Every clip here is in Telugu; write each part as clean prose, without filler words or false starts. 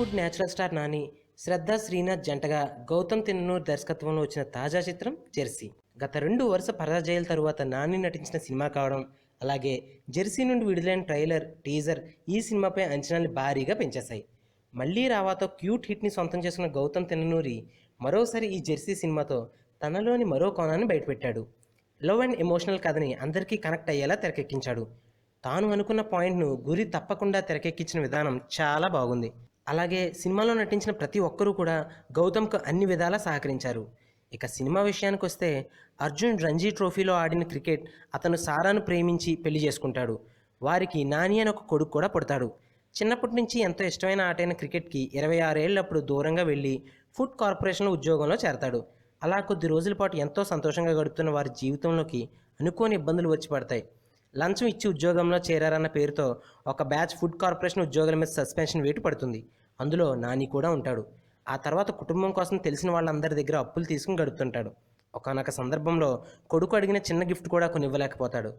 టాలీవుడ్ నేచురల్ స్టార్ నాని, శ్రద్ధ శ్రీనాథ్ జంటగా గౌతమ్ తిన్ననూర్ దర్శకత్వంలో వచ్చిన తాజా చిత్రం జెర్సీ. గత 2 వరుస పరాజయాల తరువాత నాని నటించిన సినిమా కావడం, అలాగే జెర్సీ నుండి విడుదలైన ట్రైలర్, టీజర్ ఈ సినిమాపై అంచనాల్ని భారీగా పెంచేశాయి. మళ్ళీ రావాతో క్యూట్ హిట్ని సొంతం చేసుకున్న గౌతమ్ తిన్ననూరి మరోసారి ఈ జెర్సీ సినిమాతో తనలోని మరో కోణాన్ని బయటపెట్టాడు. లవ్ అండ్ ఎమోషనల్ కథని అందరికీ కనెక్ట్ అయ్యేలా తెరకెక్కించాడు. తాను అనుకున్న పాయింట్ను గురి తప్పకుండా తెరకెక్కించిన విధానం చాలా బాగుంది. అలాగే సినిమాలో నటించిన ప్రతి ఒక్కరూ కూడా గౌతమ్కు అన్ని విధాలా సహకరించారు. ఇక సినిమా విషయానికి వస్తే, అర్జున్ రంజీ ట్రోఫీలో ఆడిన క్రికెట్ అతను సారాను ప్రేమించి పెళ్లి చేసుకుంటాడు. వారికి నాని అని ఒక కొడుకు కూడా పుడతాడు. చిన్నప్పటి నుంచి ఎంతో ఇష్టమైన ఆటైన క్రికెట్కి 26 ఏళ్ళప్పుడు దూరంగా వెళ్ళి ఫుడ్ కార్పొరేషన్లో ఉద్యోగంలో చేరతాడు. అలా కొద్ది రోజుల పాటు ఎంతో సంతోషంగా గడుపుతున్న వారి జీవితంలోకి అనుకోని ఇబ్బందులు వచ్చి పడతాయి. లంచం ఇచ్చి ఉద్యోగంలో చేరారన్న పేరుతో ఒక బ్యాచ్ ఫుడ్ కార్పొరేషన్ ఉద్యోగుల మీద సస్పెన్షన్ వేటు పడుతుంది. అందులో నాని కూడా ఉంటాడు. ఆ తర్వాత కుటుంబం కోసం తెలిసిన వాళ్ళందరి దగ్గర అప్పులు తీసుకుని గడుపుతుంటాడు. ఒకానొక సందర్భంలో కొడుకు అడిగిన చిన్న గిఫ్ట్ కూడా కొనివ్వలేకపోతాడు.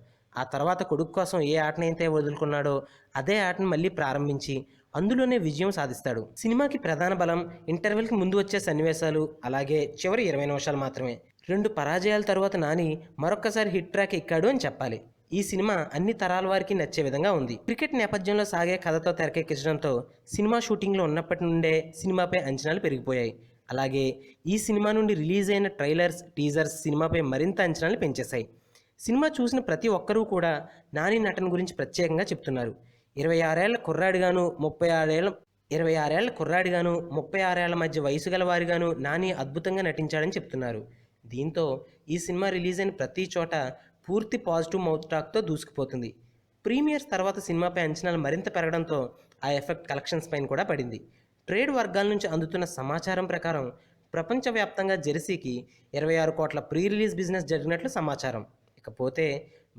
ఆ తర్వాత కొడుకు కోసం ఏ ఆటనైతే వదులుకున్నాడో అదే ఆటను మళ్ళీ ప్రారంభించి అందులోనే విజయం సాధిస్తాడు. సినిమాకి ప్రధాన బలం ఇంటర్వెల్కి ముందు వచ్చే సన్నివేశాలు, అలాగే చివరి 20 నిమిషాలు మాత్రమే. 2 పరాజయాల తర్వాత నాని మరొక్కసారి హిట్ ట్రాక్ ఎక్కాడు అని చెప్పాలి. ఈ సినిమా అన్ని తరాల వారికి నచ్చే విధంగా ఉంది. క్రికెట్ నేపథ్యంలో సాగే కథతో తెరకెక్కించడంతో సినిమా షూటింగ్లో ఉన్నప్పటి నుండే సినిమాపై అంచనాలు పెరిగిపోయాయి. అలాగే ఈ సినిమా నుండి రిలీజ్ అయిన ట్రైలర్స్, టీజర్స్ సినిమాపై మరింత అంచనాలు పెంచేశాయి. సినిమా చూసిన ప్రతి ఒక్కరూ కూడా నాని నటన గురించి ప్రత్యేకంగా చెప్తున్నారు. 26 ఏళ్ల కుర్రాడిగాను 36 ఏళ్ల మధ్య వయసు గల వారిగాను నాని అద్భుతంగా నటించాడని చెప్తున్నారు. దీంతో ఈ సినిమా రిలీజ్ అయిన ప్రతి చోట పూర్తి పాజిటివ్ మౌత్ టాక్తో దూసుకుపోతుంది. ప్రీమియర్స్ తర్వాత సినిమాపై అంచనాలు మరింత పెరగడంతో ఆ ఎఫెక్ట్ కలెక్షన్స్ పైన కూడా పడింది. ట్రేడ్ వర్గాల నుంచి అందుతున్న సమాచారం ప్రకారం ప్రపంచవ్యాప్తంగా జెర్సీకి 26 కోట్ల ప్రీ రిలీజ్ బిజినెస్ జరిగినట్లు సమాచారం. ఇకపోతే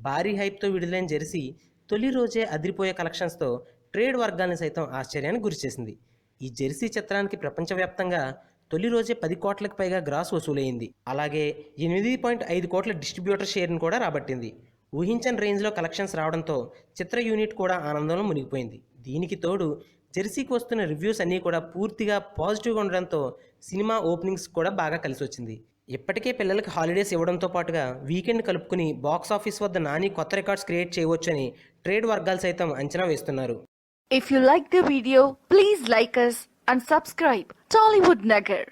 భారీ హైప్తో విడుదలైన జెర్సీ తొలి రోజే అదిరిపోయే కలెక్షన్స్తో ట్రేడ్ వర్గాల్ని సైతం ఆశ్చర్యానికి గురిచేసింది. ఈ జెర్సీ చిత్రానికి ప్రపంచవ్యాప్తంగా తొలి రోజే 10 కోట్లకు పైగా గ్రాస్ వసూలైంది. అలాగే 8.5 కోట్ల డిస్ట్రిబ్యూటర్ షేర్ను కూడా రాబట్టింది. ఊహించని రేంజ్లో కలెక్షన్స్ రావడంతో చిత్ర యూనిట్ కూడా ఆనందంలో మునిగిపోయింది. దీనికి తోడు జెర్సీకి వస్తున్న రివ్యూస్ అన్నీ కూడా పూర్తిగా పాజిటివ్గా ఉండడంతో సినిమా ఓపెనింగ్స్ కూడా బాగా కలిసి వచ్చింది. ఇప్పటికే పిల్లలకి హాలిడేస్ ఇవ్వడంతో పాటుగా వీకెండ్ కలుపుకుని బాక్స్ ఆఫీస్ వద్ద నాని కొత్త రికార్డ్స్ క్రియేట్ చేయవచ్చని ట్రేడ్ వర్గాలు సైతం అంచనా వేస్తున్నారు. If you like the video, please like us and subscribe Tollywood Nagar.